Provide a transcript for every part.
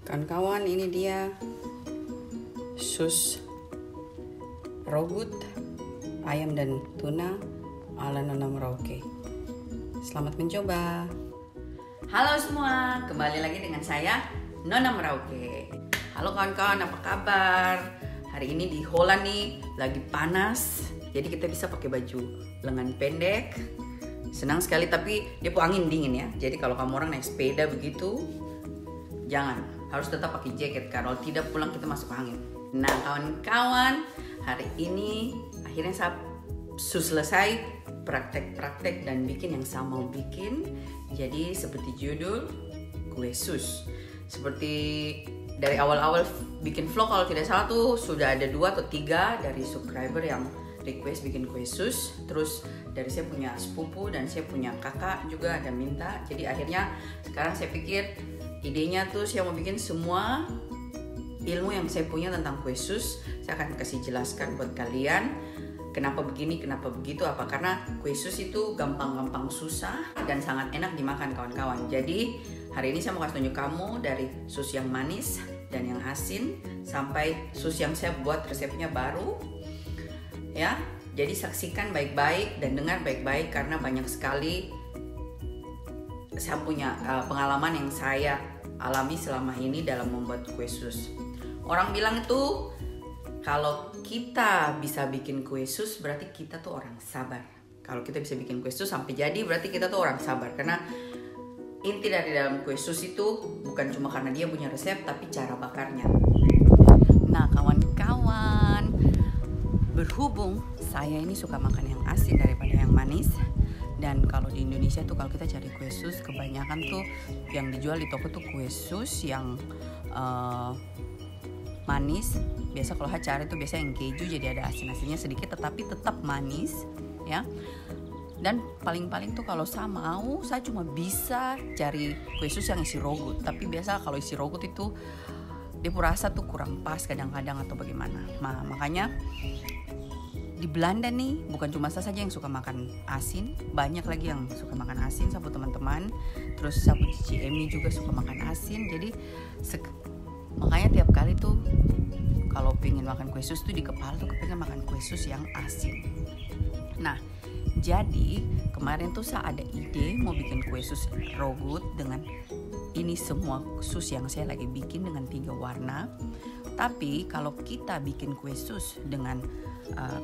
Kawan-kawan, ini dia sus rogut ayam dan tuna ala Nona Merauke. Selamat mencoba. Halo semua, kembali lagi dengan saya Nona Merauke. Halo kawan-kawan, apa kabar? Hari ini di Holland nih lagi panas, jadi kita bisa pakai baju lengan pendek. Senang sekali, tapi dia angin dingin ya. Jadi kalau kamu orang naik sepeda begitu, jangan, harus tetap pakai jaket, kalau tidak pulang kita masuk angin. Nah kawan-kawan, hari ini akhirnya saya selesai praktek-praktek dan bikin yang saya mau bikin. Jadi seperti judul, kue sus. Seperti dari awal-awal bikin vlog, kalau tidak salah tuh sudah ada 2 atau 3 dari subscriber yang request bikin kue sus. Terus dari saya punya sepupu dan saya punya kakak juga ada minta. Jadi akhirnya sekarang saya pikir idenya tuh saya mau bikin semua ilmu yang saya punya tentang kue sus. Saya akan kasih jelaskan buat kalian kenapa begini, kenapa begitu, apa karena kue sus itu gampang-gampang susah dan sangat enak dimakan kawan-kawan. Jadi hari ini saya mau kasih tunjuk kamu dari sus yang manis dan yang asin sampai sus yang saya buat resepnya baru ya. Jadi saksikan baik-baik dan dengar baik-baik karena banyak sekali saya punya pengalaman yang saya alami selama ini dalam membuat kue sus. Orang bilang itu kalau kita bisa bikin kue sus berarti kita tuh orang sabar. Kalau kita bisa bikin kue sus sampai jadi berarti kita tuh orang sabar. Karena inti dari dalam kue sus itu bukan cuma karena dia punya resep, tapi cara bakarnya. Nah kawan-kawan, berhubung saya ini suka makan yang asin daripada yang manis. Dan kalau di Indonesia tuh kalau kita cari kue sus, kebanyakan tuh yang dijual di toko tuh kue sus yang manis. Biasa kalau cari tuh biasa yang keju, jadi ada asin-asinnya sedikit tetapi tetap manis ya. Dan paling-paling tuh kalau saya mau, saya cuma bisa cari kue sus yang isi rogut. Tapi biasa kalau isi rogut itu dia rasa tuh kurang pas kadang-kadang atau bagaimana. Nah makanya di Belanda nih bukan cuma saya saja yang suka makan asin, banyak lagi yang suka makan asin sama teman-teman. Terus sama Cici Emi juga suka makan asin. Jadi makanya tiap kali tuh kalau pengen makan kue sus tuh di kepala tuh kepengen makan kue sus yang asin. Nah jadi kemarin tuh saya ada ide mau bikin kue sus rogut dengan ini semua sus yang saya lagi bikin dengan 3 warna. Tapi kalau kita bikin kue sus dengan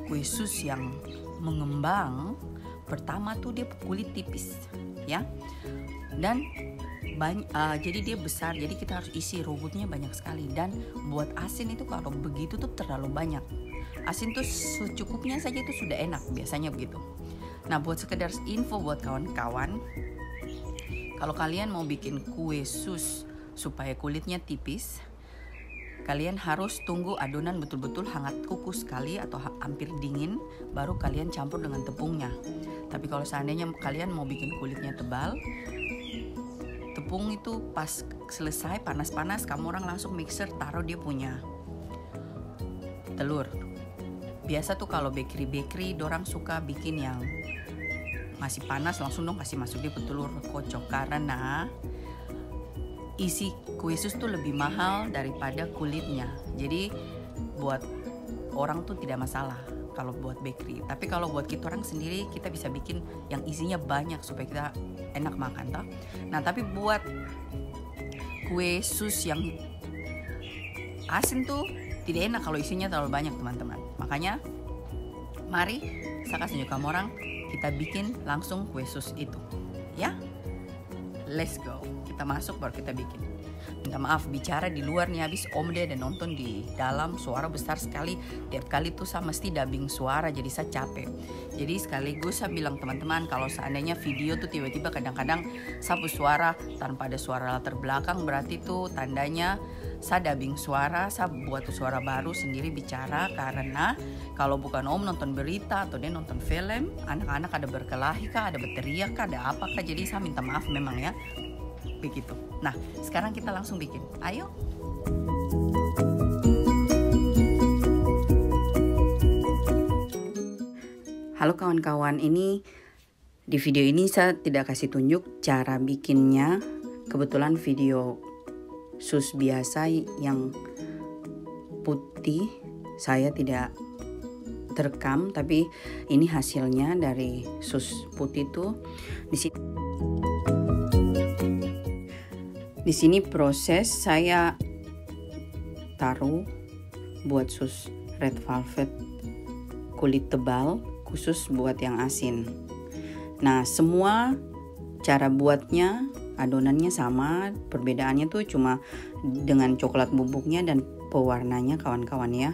kue sus yang mengembang, pertama tuh dia kulit tipis ya. Dan jadi dia besar, jadi kita harus isi rogutnya banyak sekali. Dan buat asin itu kalau begitu tuh terlalu banyak. Asin tuh secukupnya saja itu sudah enak, biasanya begitu. Nah buat sekedar info buat kawan-kawan, kalau kalian mau bikin kue sus supaya kulitnya tipis, kalian harus tunggu adonan betul-betul hangat kukus sekali atau hampir dingin, baru kalian campur dengan tepungnya. Tapi kalau seandainya kalian mau bikin kulitnya tebal, tepung itu pas selesai panas-panas kamu orang langsung mixer, taruh dia punya telur. Biasa tuh kalau bakery dorang suka bikin yang masih panas langsung dong kasih masuk dia telur kocok, karena isi kue sus tuh lebih mahal daripada kulitnya. Jadi buat orang tuh tidak masalah kalau buat bakery. Tapi kalau buat kita orang sendiri, kita bisa bikin yang isinya banyak supaya kita enak makan toh. Nah tapi buat kue sus yang asin tuh tidak enak kalau isinya terlalu banyak teman-teman. Makanya mari saya kasih tunjuk kamu orang, kita bikin langsung kue sus itu ya. Let's go, kita masuk baru kita bikin. Minta maaf bicara di luar nih, habis Om Dede dan nonton di dalam suara besar sekali. Tiap kali tuh saya mesti dubbing suara, jadi saya capek. Jadi sekaligus saya bilang teman-teman, kalau seandainya video tuh tiba-tiba kadang-kadang saya suara tanpa ada suara latar belakang, berarti tuh tandanya saya dubbing suara, saya buat suara baru sendiri bicara. Karena kalau bukan Om nonton berita atau dia nonton film, anak-anak ada berkelahi kah, ada berteriak kah, ada apa kah, jadi saya minta maaf memang ya. Begitu. Nah sekarang kita langsung bikin, ayo. Halo kawan-kawan, ini di video ini saya tidak kasih tunjuk cara bikinnya. Kebetulan video sus biasa yang putih. Saya tidak terekam, tapi ini hasilnya dari sus putih tuh. Di sini proses saya taruh buat sus red velvet kulit tebal khusus buat yang asin. Nah, semua cara buatnya, adonannya sama, perbedaannya tuh cuma dengan coklat bubuknya dan pewarnanya kawan-kawan ya.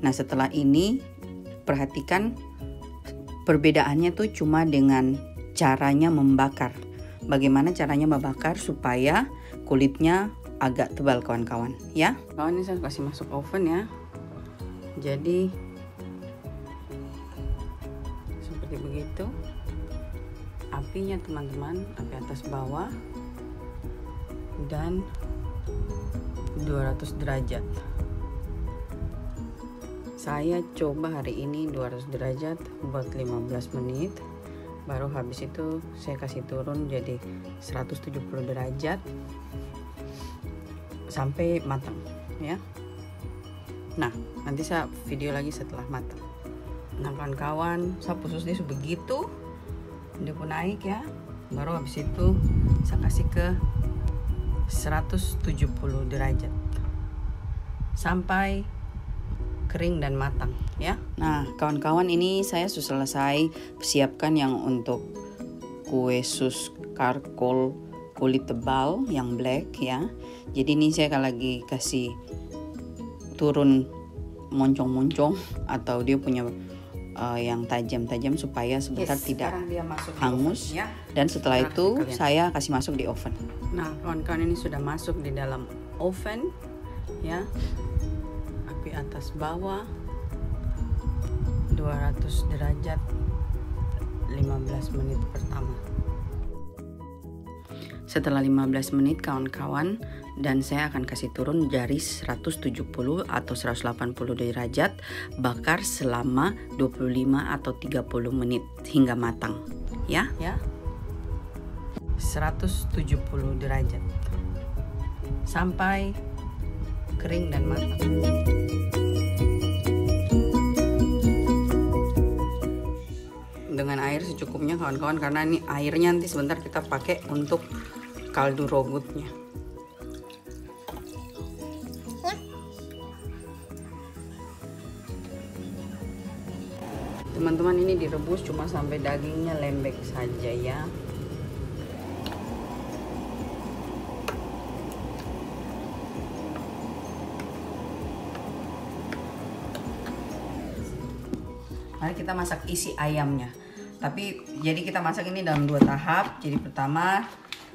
Nah, setelah ini perhatikan perbedaannya tuh cuma dengan caranya membakar. Bagaimana caranya membakar supaya kulitnya agak tebal kawan-kawan ya. Kawan, ini saya kasih masuk oven ya. Jadi seperti begitu apinya teman-teman, api atas bawah dan 200 derajat. Saya coba hari ini 200 derajat buat 15 menit. Baru habis itu saya kasih turun jadi 170 derajat sampai matang ya. Nah, nanti saya video lagi setelah matang. Nah kawan-kawan, saya khusus dia begitu dia pun naik ya. Baru habis itu saya kasih ke 170 derajat sampai kering dan matang ya. Nah kawan-kawan, ini saya sudah selesai siapkan yang untuk kue sus karkol kulit tebal yang black ya. Jadi ini saya lagi kasih turun moncong-moncong atau dia punya yang tajam-tajam supaya sebentar tidak hangus ya. Dan setelah itu saya kasih masuk di oven. Nah kawan-kawan, ini sudah masuk di dalam oven ya. Api atas bawah 200 derajat 15 menit pertama. Setelah 15 menit kawan-kawan, dan saya akan kasih turun dari 170 atau 180 derajat, bakar selama 25 atau 30 menit hingga matang ya. 170 derajat sampai kering dan matang. Dengan air secukupnya kawan-kawan, karena ini airnya nanti sebentar kita pakai untuk kaldu rogutnya. Teman-teman, ini direbus cuma sampai dagingnya lembek saja ya. Mari kita masak isi ayamnya. Tapi jadi kita masak ini dalam 2 tahap. Jadi pertama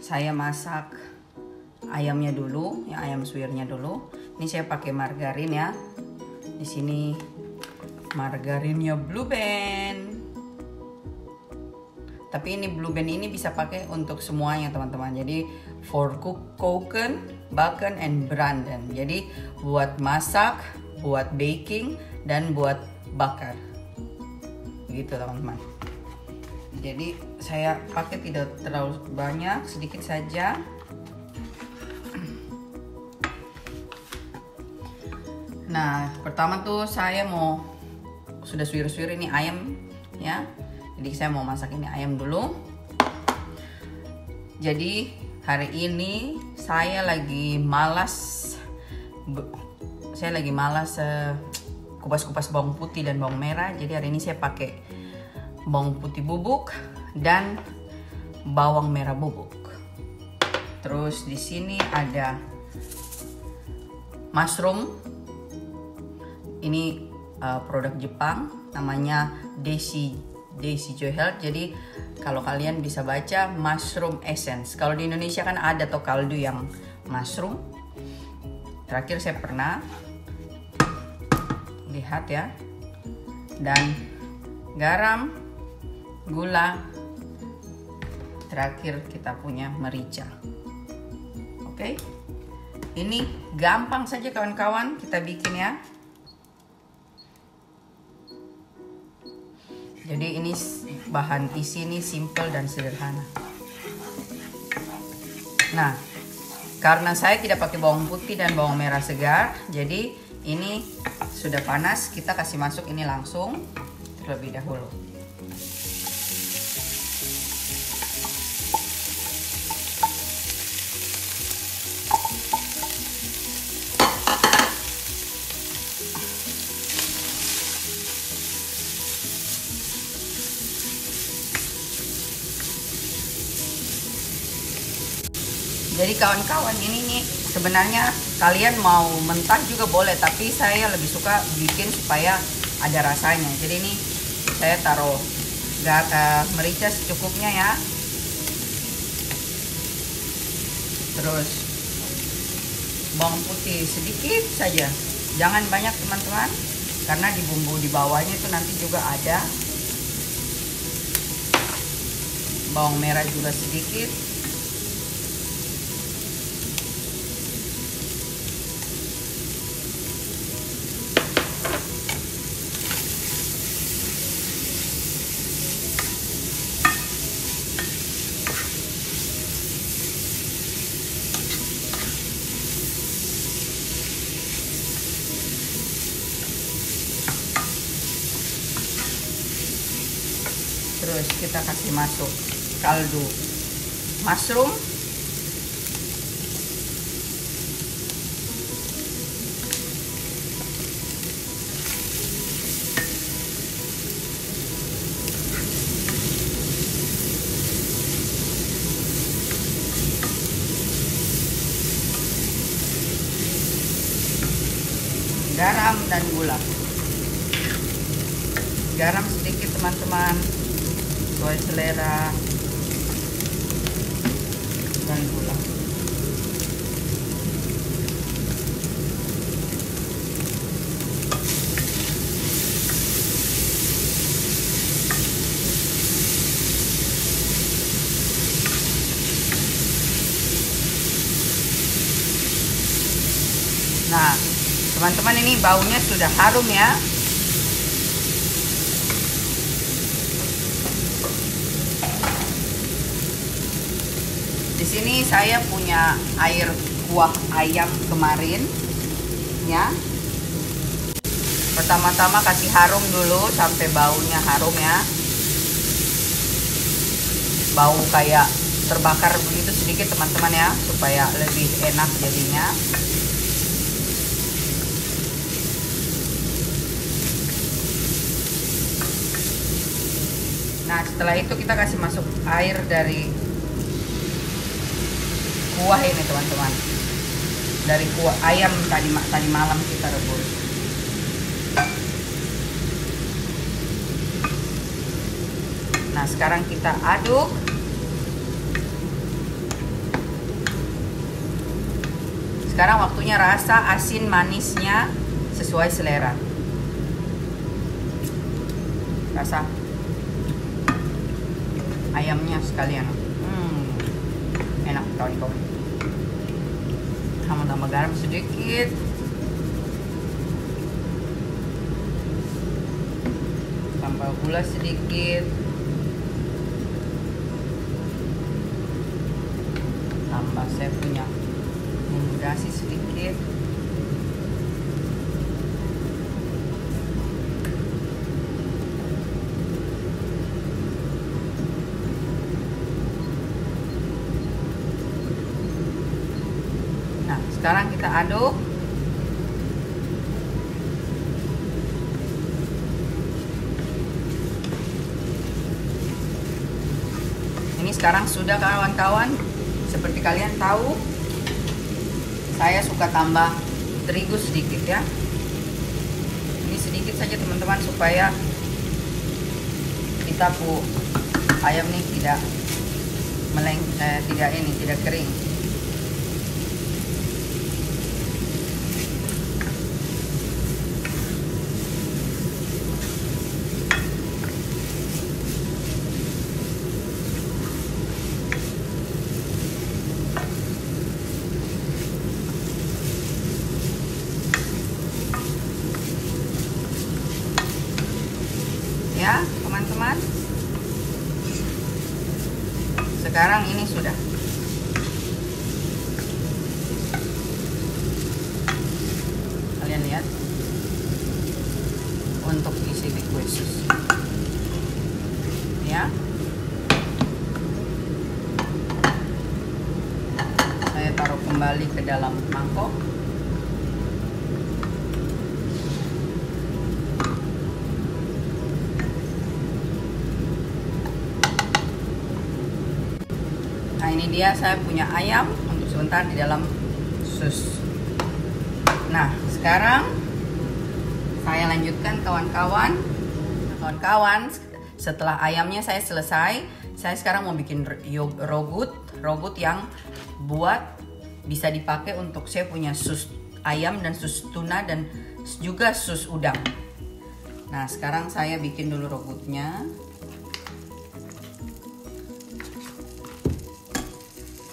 saya masak ayamnya dulu, ya ayam suwirnya dulu. Ini saya pakai margarin ya. Di sini margarinnya Blue Band. Tapi ini Blue Band ini bisa pakai untuk semuanya teman-teman. Jadi for koken, baken, and branden. Jadi buat masak, buat baking, dan buat bakar. Gitu teman-teman. Jadi saya pakai tidak terlalu banyak, sedikit saja. Nah pertama tuh saya mau sudah suwir-suwir ini ayam ya. Jadi saya mau masak ini ayam dulu. Jadi hari ini saya lagi malas kupas-kupas bawang putih dan bawang merah. Jadi hari ini saya pakai bawang putih bubuk dan bawang merah bubuk. Terus di sini ada mushroom. Ini produk Jepang, namanya Daisy Joy Health. Jadi kalau kalian bisa baca mushroom essence. Kalau di Indonesia kan ada toh kaldu yang mushroom. Terakhir saya pernah lihat ya. Dan garam, gula, terakhir kita punya merica. Oke, ini gampang saja kawan-kawan kita bikin ya. Jadi ini bahan isi ini simple dan sederhana. Nah Karena saya tidak pakai bawang putih dan bawang merah segar, jadi ini sudah panas, kita kasih masuk ini langsung terlebih dahulu. Jadi kawan-kawan, ini nih sebenarnya kalian mau mentah juga boleh, tapi saya lebih suka bikin supaya ada rasanya. Jadi ini saya taruh merica secukupnya ya. Terus bawang putih sedikit saja, jangan banyak teman-teman, karena di bumbu di bawahnya itu nanti juga ada. Bawang merah juga sedikit. Terus kita kasih masuk kaldu mushroom, garam dan gula. Garam sedikit teman-teman, sesuai selera, dan gula. Nah, teman-teman, ini baunya sudah harum ya. Di sini saya punya air kuah ayam kemarin ya. Pertama-tama kasih harum dulu sampai baunya harum ya. Bau kayak terbakar begitu sedikit teman-teman ya, supaya lebih enak jadinya. Nah, setelah itu kita kasih masuk air dari kuah ini teman-teman, dari kuah ayam tadi malam kita rebus. Nah, sekarang kita aduk. Sekarang waktunya rasa asin manisnya sesuai selera. Rasa ayamnya sekalian. Enak kawan-kawan. Tambah garam sedikit. Tambah gula sedikit. Tambah saya punya bumbu dasi sedikit. Nah, sekarang kita aduk. Ini sekarang sudah kawan-kawan. Seperti kalian tahu, saya suka tambah terigu sedikit ya. Ini sedikit saja teman-teman, supaya kita ayam ini tidak tidak kering. Ya teman-teman, sekarang ini sudah. untuk isi liquid sus. Ya. Saya taruh kembali ke dalam mangkok. Nah, ini dia saya punya ayam untuk sebentar di dalam sus. Nah, sekarang saya lanjutkan kawan-kawan. Setelah ayamnya saya selesai, saya sekarang mau bikin robot yang bisa dipakai untuk saya punya sus ayam dan sus tuna dan juga sus udang. Nah, sekarang saya bikin dulu robotnya.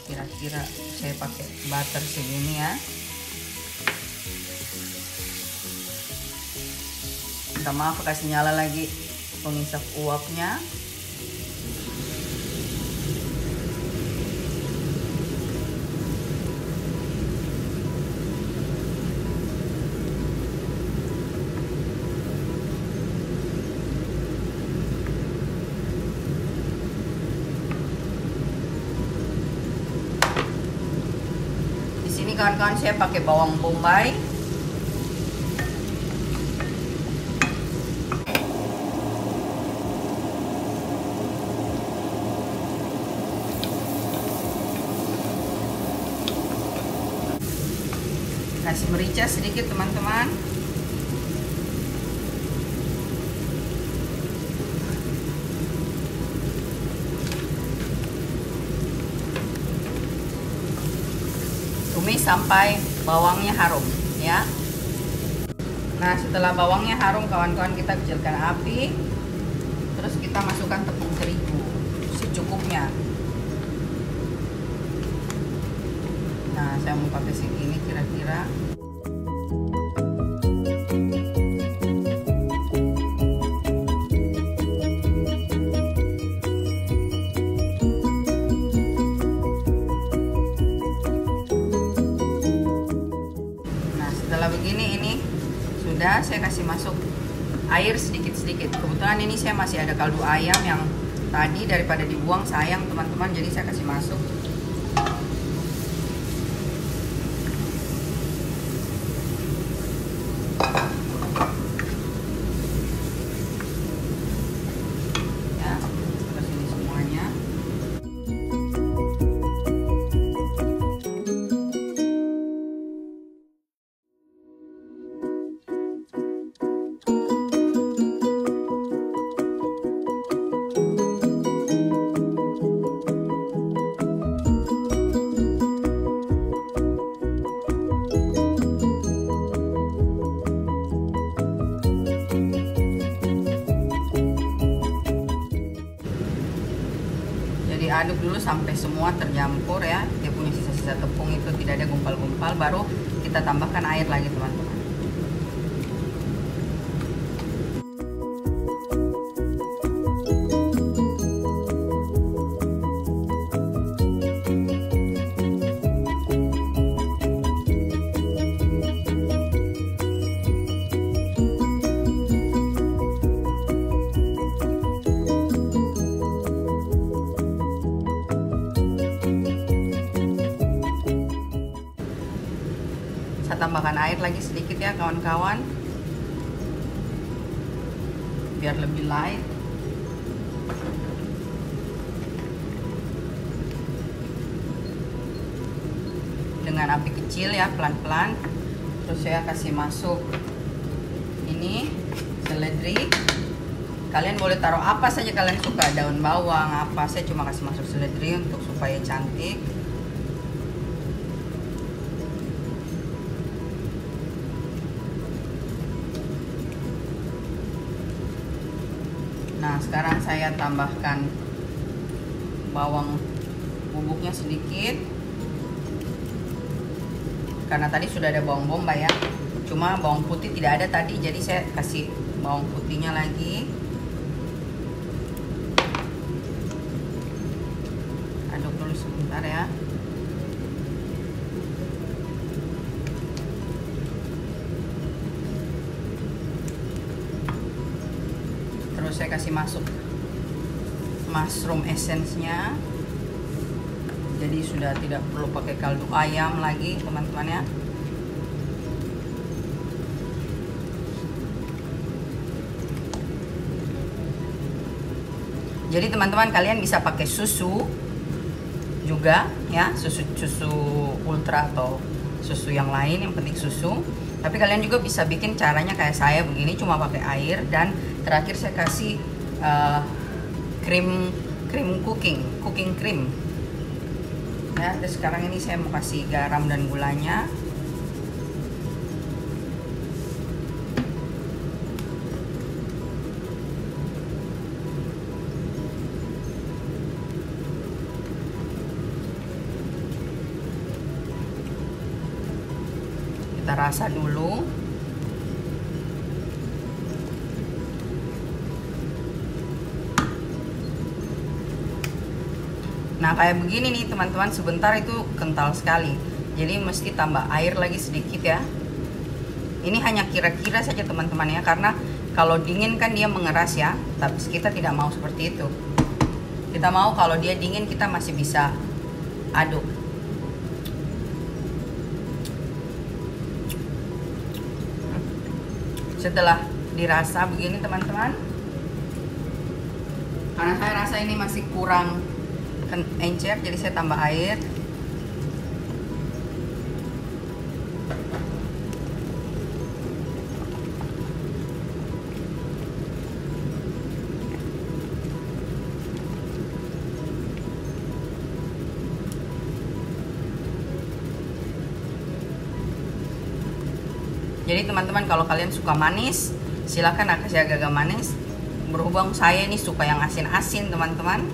Kira-kira saya pakai butter segini ya. Minta maaf kasih nyala lagi pengisap uapnya. Kawan-kawan, saya pakai bawang bombay, kasih merica sedikit teman-teman, tumis sampai bawangnya harum ya. Nah, setelah bawangnya harum kawan-kawan, kita kecilkan api, terus kita masukkan tepung terigu secukupnya. Nah, saya mau pakai segini kira-kira. Begini, ini sudah saya kasih masuk air sedikit-sedikit. Kebetulan ini saya masih ada kaldu ayam yang tadi daripada dibuang sayang teman-teman, jadi saya kasih masuk. Ya, terus ini semuanya. Aduk dulu sampai semua tercampur ya. Dia punya sisa-sisa tepung itu tidak ada gumpal-gumpal, baru kita tambahkan air lagi teman-teman. Tambahkan air lagi sedikit ya kawan-kawan, biar lebih light. Dengan api kecil ya, pelan-pelan. Terus saya kasih masuk ini seledri. Kalian boleh taruh apa saja kalian suka, daun bawang apa, saya cuma kasih masuk seledri untuk supaya cantik. Nah, sekarang saya tambahkan bawang bubuknya sedikit. Karena tadi sudah ada bawang bombay ya. Cuma bawang putih tidak ada tadi, jadi saya kasih bawang putihnya lagi. Aduk dulu sebentar ya. saya kasih masuk mushroom essence-nya. Jadi sudah tidak perlu pakai kaldu ayam lagi teman-teman ya. Jadi teman-teman kalian bisa pakai susu juga ya, susu ultra atau susu yang lain, yang penting susu. Tapi kalian juga bisa bikin caranya kayak saya begini, cuma pakai air, dan terakhir saya kasih cooking cream. Ya, terus sekarang ini saya mau kasih garam dan gulanya. Kita rasa dulu. Nah kayak begini nih teman-teman, sebentar itu kental sekali. Jadi mesti tambah air lagi sedikit ya. Ini hanya kira-kira saja teman-teman ya, karena kalau dingin kan dia mengeras ya. Tapi kita tidak mau seperti itu. Kita mau kalau dia dingin kita masih bisa aduk. Setelah dirasa begini teman-teman, karena saya rasa ini masih kurang encer, jadi saya tambah air. Jadi teman-teman kalau kalian suka manis, silakan kasih agak-agak manis. Berhubung saya ini suka yang asin-asin teman-teman.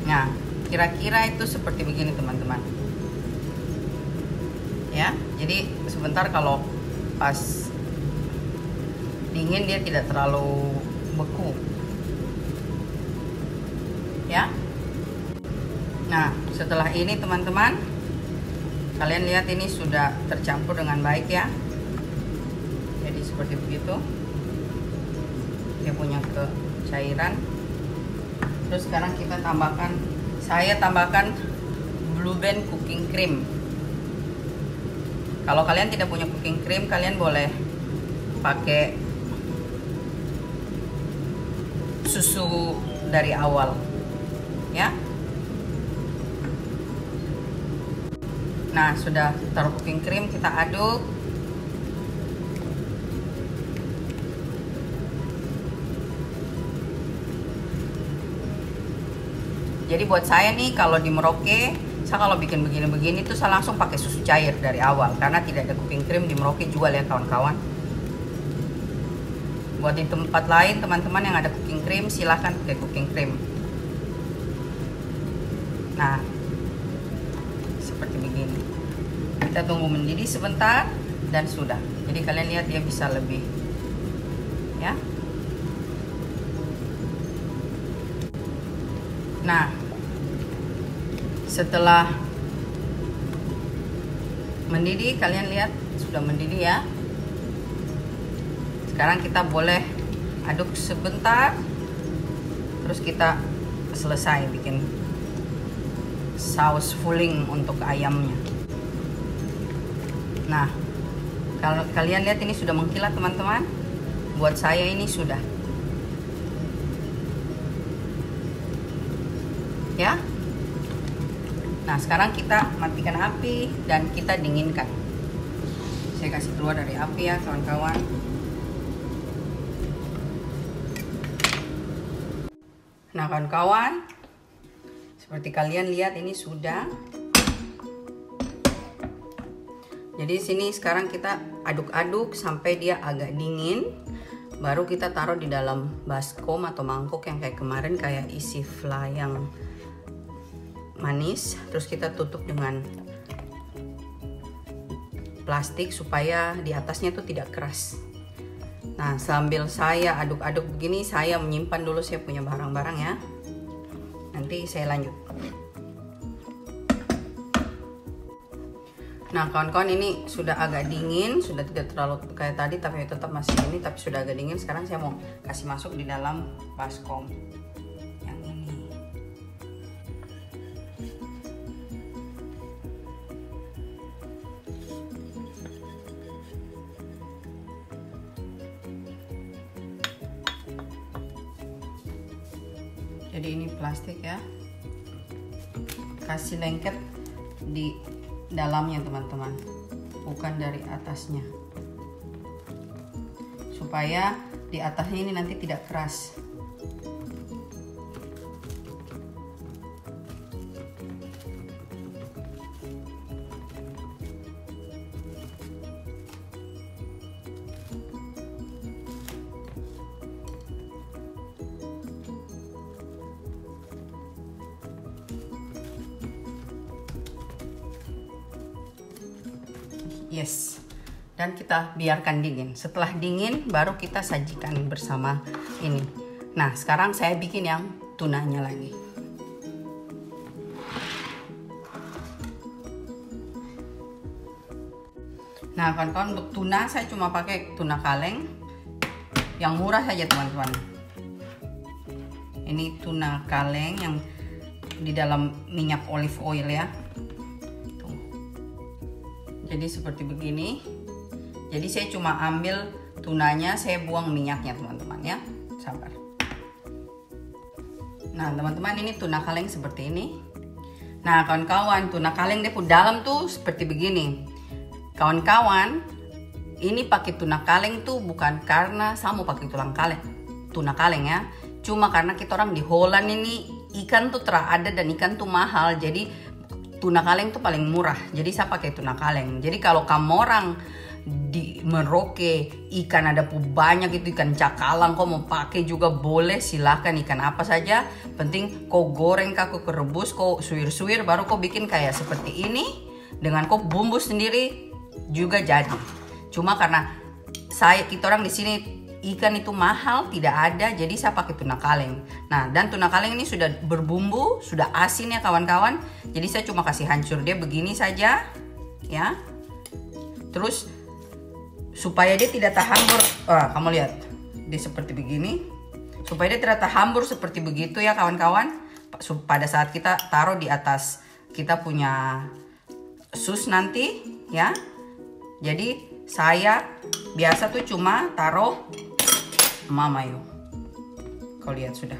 Nah, kira-kira itu seperti begini teman-teman. Ya, jadi sebentar kalau pas dingin dia tidak terlalu beku. Ya. Nah, setelah ini teman-teman, kalian lihat ini sudah tercampur dengan baik ya. Jadi seperti begitu. Dia punya kecairan. Terus sekarang kita tambahkan, saya tambahkan Blue Band cooking cream. Kalau kalian tidak punya cooking cream, kalian boleh pakai susu dari awal ya. Nah, sudah taruh cooking cream, kita aduk. Jadi buat saya nih kalau di Merauke, saya kalau bikin begini-begini tuh saya langsung pakai susu cair dari awal, karena tidak ada cooking cream di Merauke jual ya kawan-kawan. Buat di tempat lain teman-teman yang ada cooking cream, silahkan pakai cooking cream. Nah, seperti begini. Kita tunggu mendidih sebentar dan sudah. Jadi kalian lihat dia bisa lebih ya. Nah, setelah mendidih, kalian lihat sudah mendidih ya. Sekarang kita boleh aduk sebentar, terus kita selesai bikin saus fuling untuk ayamnya. Nah, kalau kalian lihat ini sudah mengkilat teman-teman. Buat saya ini sudah ya. Nah, sekarang kita matikan api dan kita dinginkan. Saya kasih keluar dari api ya kawan-kawan. Nah kawan-kawan, seperti kalian lihat ini sudah. Jadi sini sekarang kita aduk-aduk sampai dia agak dingin. Baru kita taruh di dalam baskom atau mangkok yang kayak kemarin, kayak isi fla yang manis. Terus kita tutup dengan plastik supaya di atasnya tuh tidak keras. Nah, sambil saya aduk-aduk begini, saya menyimpan dulu saya punya barang-barang ya. nanti saya lanjut. Nah kawan-kawan, ini sudah agak dingin, sudah tidak terlalu kayak tadi tapi tetap masih ini, tapi sudah agak dingin. Sekarang saya mau kasih masuk di dalam baskom yang ini. Jadi ini plastik ya, kasih lengket di dalamnya teman-teman, bukan dari atasnya, supaya di atasnya ini nanti tidak keras. Yes, dan kita biarkan dingin. Setelah dingin baru kita sajikan bersama ini. Nah sekarang saya bikin yang tunanya lagi. Nah kawan-kawan, untuk tuna saya cuma pakai tuna kaleng yang murah saja teman-teman. Ini tuna kaleng yang di dalam minyak olive oil ya. Jadi seperti begini. Jadi saya cuma ambil tunanya, saya buang minyaknya teman-teman ya. Sabar. Nah teman-teman, ini tuna kaleng seperti ini. Nah kawan-kawan, tuna kaleng dia dalam tuh seperti begini. Kawan-kawan, ini pakai tuna kaleng tuh bukan karena saya mau pakai tuna kaleng ya. Cuma karena kita orang di Holland ini ikan tuh terada dan ikan tuh mahal. Jadi tuna kaleng tuh paling murah, jadi saya pakai tuna kaleng. Jadi kalau kamu orang di Merauke ikan ada banyak itu, ikan cakalang, kau mau pakai juga boleh, silahkan, ikan apa saja. Penting kau goreng, kau rebus, kau suwir-suwir, baru kau bikin kayak seperti ini. Dengan kau bumbu sendiri juga jadi. Cuma karena kita orang di sini ikan itu mahal, tidak ada, jadi saya pakai tuna kaleng. Nah dan tuna kaleng ini sudah berbumbu, sudah asin ya kawan-kawan. Jadi saya cuma kasih hancur dia begini saja ya. Terus supaya dia tidak terhambur, kamu lihat dia seperti begini. Supaya dia tidak terhambur seperti begitu ya kawan-kawan. Pada saat kita taruh di atas kita punya sus nanti ya. Jadi saya biasa tuh cuma taruh mayo. Kau lihat sudah.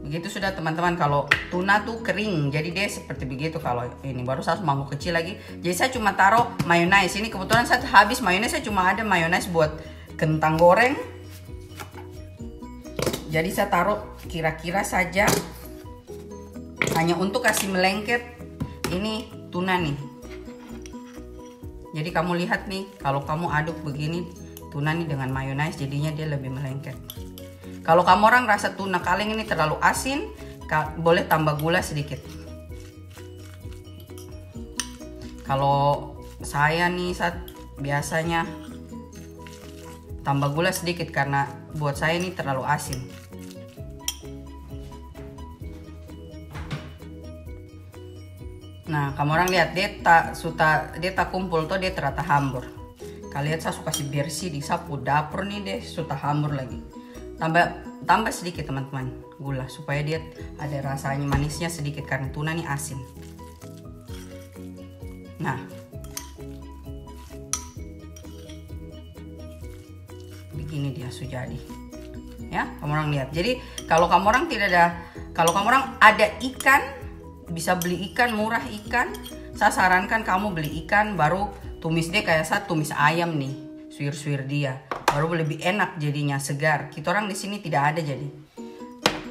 Begitu sudah teman-teman. Kalau tuna tuh kering, jadi dia seperti begitu. Kalau ini baru satu mangkuk kecil lagi. Jadi saya cuma taruh mayonnaise. Ini kebetulan saya habis mayonnaise, saya cuma ada mayonnaise buat kentang goreng. Jadi saya taruh kira-kira saja, hanya untuk kasih melengket ini tuna nih. Jadi kamu lihat nih, kalau kamu aduk begini tuna nih dengan mayonnaise, jadinya dia lebih melengket. Kalau kamu orang rasa tuna kaleng ini terlalu asin, boleh tambah gula sedikit. Kalau saya nih biasanya tambah gula sedikit karena buat saya ini terlalu asin. Nah kamu orang lihat dia tak kumpul tuh, dia ternyata hambur. Kalian saya suka kasih bersih di sapu dapur nih, deh sudah hambur lagi. Tambah sedikit teman-teman gula supaya dia ada rasanya manisnya sedikit karena tuna nih asin. Nah begini dia sudah jadi ya, kamu orang lihat. Jadi kalau kamu orang ada ikan, bisa beli ikan murah ikan, saya sarankan kamu beli ikan baru tumis dia kayak saya tumis ayam nih, suwir-suwir dia, baru lebih enak jadinya, segar. Kita orang di sini tidak ada jadi.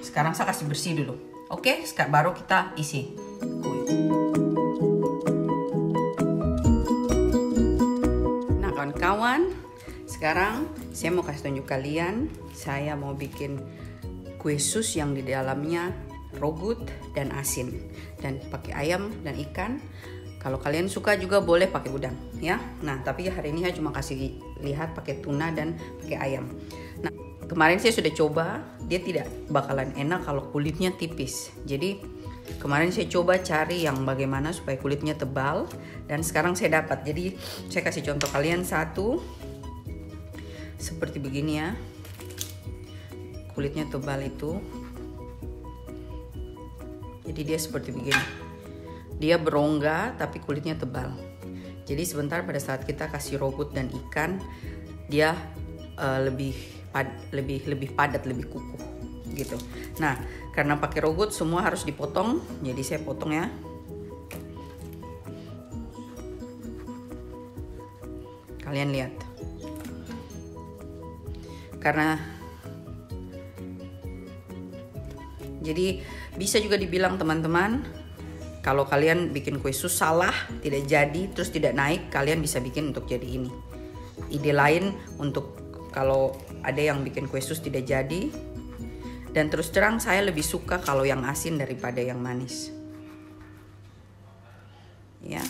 Sekarang saya kasih bersih dulu. Oke, baru kita isi kue. Nah kawan-kawan, sekarang saya mau kasih tunjuk kalian, saya mau bikin kue sus yang di dalamnya rogut dan asin, dan pakai ayam dan ikan. Kalau kalian suka juga boleh pakai udang ya. Nah tapi hari ini saya cuma kasih lihat pakai tuna dan pakai ayam. Nah kemarin saya sudah coba, dia tidak bakalan enak kalau kulitnya tipis. Jadi kemarin saya coba cari yang bagaimana supaya kulitnya tebal, dan sekarang saya dapat. Jadi saya kasih contoh kalian satu seperti begini ya. Kulitnya tebal itu. Jadi dia seperti begini. Dia berongga tapi kulitnya tebal. Jadi sebentar pada saat kita kasih rogut dan ikan, dia lebih padat, lebih kukuh gitu. Nah, karena pakai rogut semua harus dipotong, jadi saya potong ya. Kalian lihat. Karena jadi bisa juga dibilang teman-teman, kalau kalian bikin kue sus salah, tidak jadi, terus tidak naik, kalian bisa bikin untuk jadi ini. Ide lain untuk kalau ada yang bikin kue sus tidak jadi. Dan terus terang saya lebih suka kalau yang asin daripada yang manis. Ya.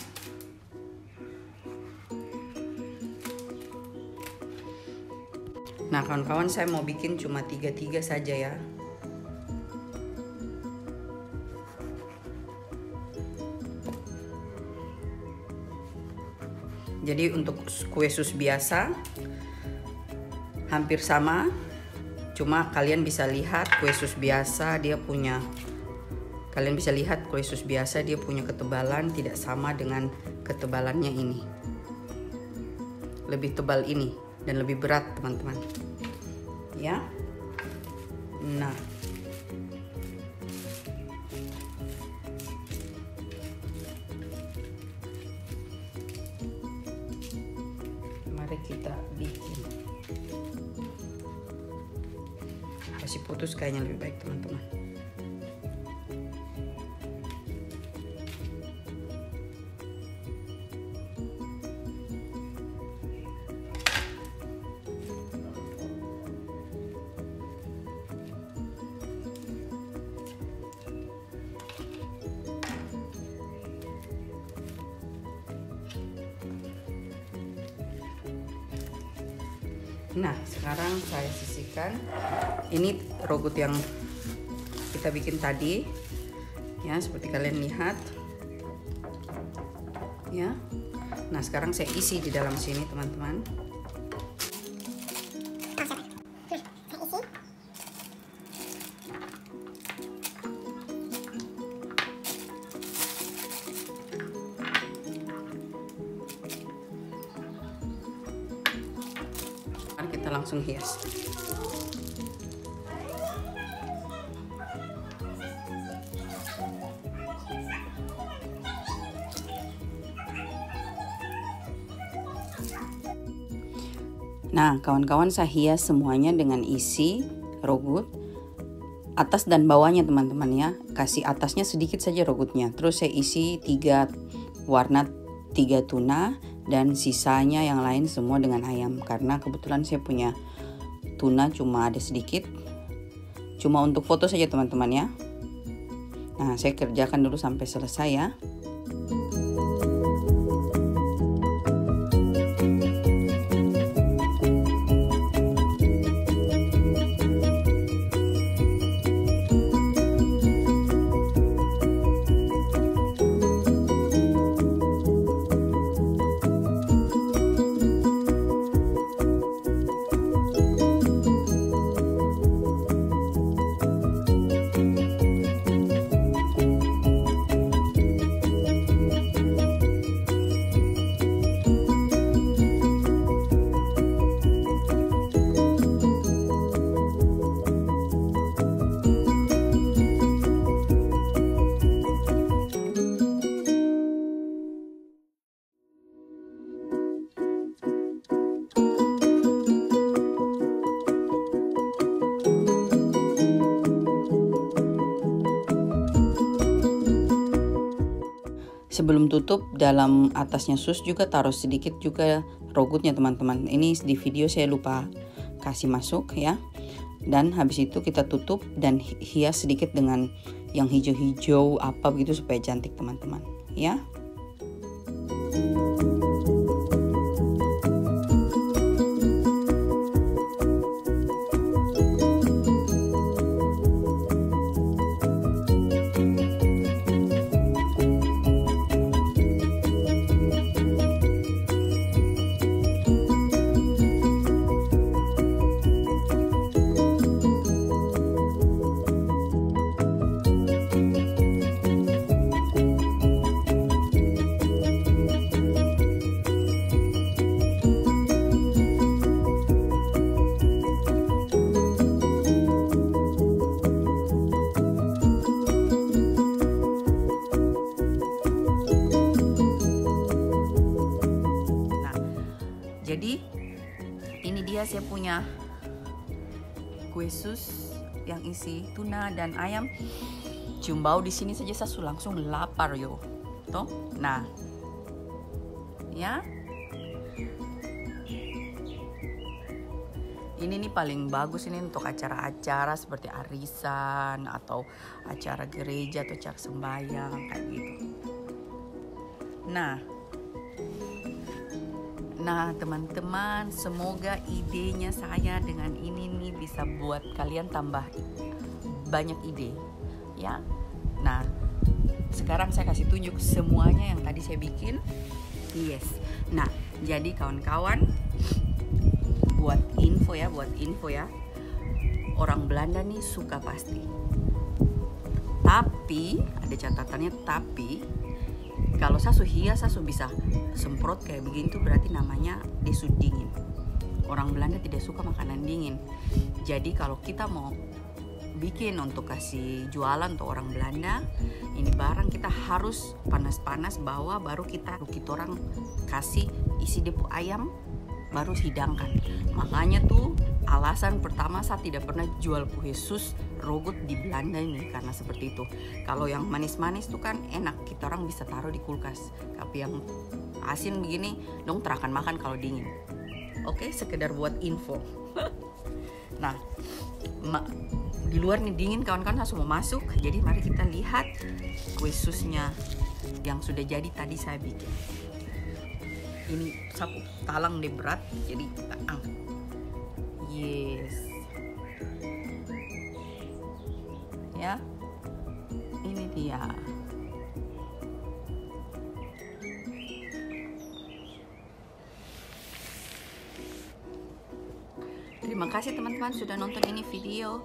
Nah kawan-kawan, saya mau bikin cuma 3 saja ya. Jadi untuk kue sus biasa hampir sama, cuma kalian bisa lihat kue sus biasa dia punya ketebalan tidak sama dengan ketebalannya ini. Lebih tebal ini dan lebih berat teman-teman. Ya. Nah. Mari kita bikin. Kasih putus kayaknya lebih baik teman-teman. Nah sekarang saya sisihkan. Ini rogut yang kita bikin tadi ya, seperti kalian lihat ya. Nah sekarang saya isi di dalam sini teman-teman. Kita langsung hias. Nah, kawan-kawan, saya hias semuanya dengan isi rogut atas dan bawahnya teman-teman ya. Kasih atasnya sedikit saja rogutnya. Terus saya isi 3 warna, 3 tuna, dan sisanya yang lain semua dengan ayam, karena kebetulan saya punya tuna cuma ada sedikit, cuma untuk foto saja teman-teman ya. Nah saya kerjakan dulu sampai selesai ya. Sebelum tutup, dalam atasnya sus juga taruh sedikit juga rogutnya teman-teman. Ini di video saya lupa kasih masuk ya. Dan habis itu kita tutup dan hias sedikit dengan yang hijau-hijau apa begitu supaya cantik teman-teman ya. punya kue sus yang isi tuna dan ayam. Cium bau di sini saja saya langsung lapar yo. Toh? Nah. Ya. Ini nih paling bagus ini untuk acara-acara seperti arisan atau acara gereja atau acara sembahyang kayak gitu. Nah teman-teman, semoga idenya saya dengan ini nih bisa buat kalian tambah banyak ide ya. Nah sekarang saya kasih tunjuk semuanya yang tadi saya bikin. Yes. Nah jadi kawan-kawan, buat info ya, orang Belanda nih suka pasti. Tapi ada catatannya, tapi kalau sasu hias, sasu bisa semprot kayak begini tuh berarti namanya desu dingin. Orang Belanda tidak suka makanan dingin. Jadi kalau kita mau bikin untuk kasih jualan untuk orang Belanda, ini barang kita harus panas-panas bawa, baru kita orang kasih isi depo ayam, baru hidangkan. Makanya tuh alasan pertama saya tidak pernah jual kue sus rogut di Belanda ini karena seperti itu. Kalau yang manis-manis tuh kan enak, kita orang bisa taruh di kulkas. Tapi yang asin begini dong terakan makan kalau dingin. Oke, sekedar buat info. Nah, di luar nih dingin kawan-kawan, saya mau masuk. Jadi mari kita lihat kue susnya yang sudah jadi tadi saya bikin. Ini sapu talang deh berat, jadi kita angkat. Yes. Ya. Ini dia. Terima kasih teman-teman sudah nonton ini video.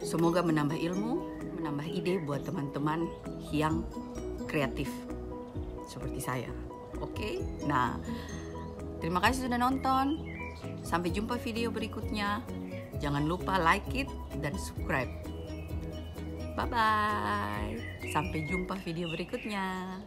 Semoga menambah ilmu, menambah ide buat teman-teman yang kreatif seperti saya. Oke, nah terima kasih sudah nonton. Sampai jumpa video berikutnya. Jangan lupa like it dan subscribe. Bye bye. Sampai jumpa video berikutnya.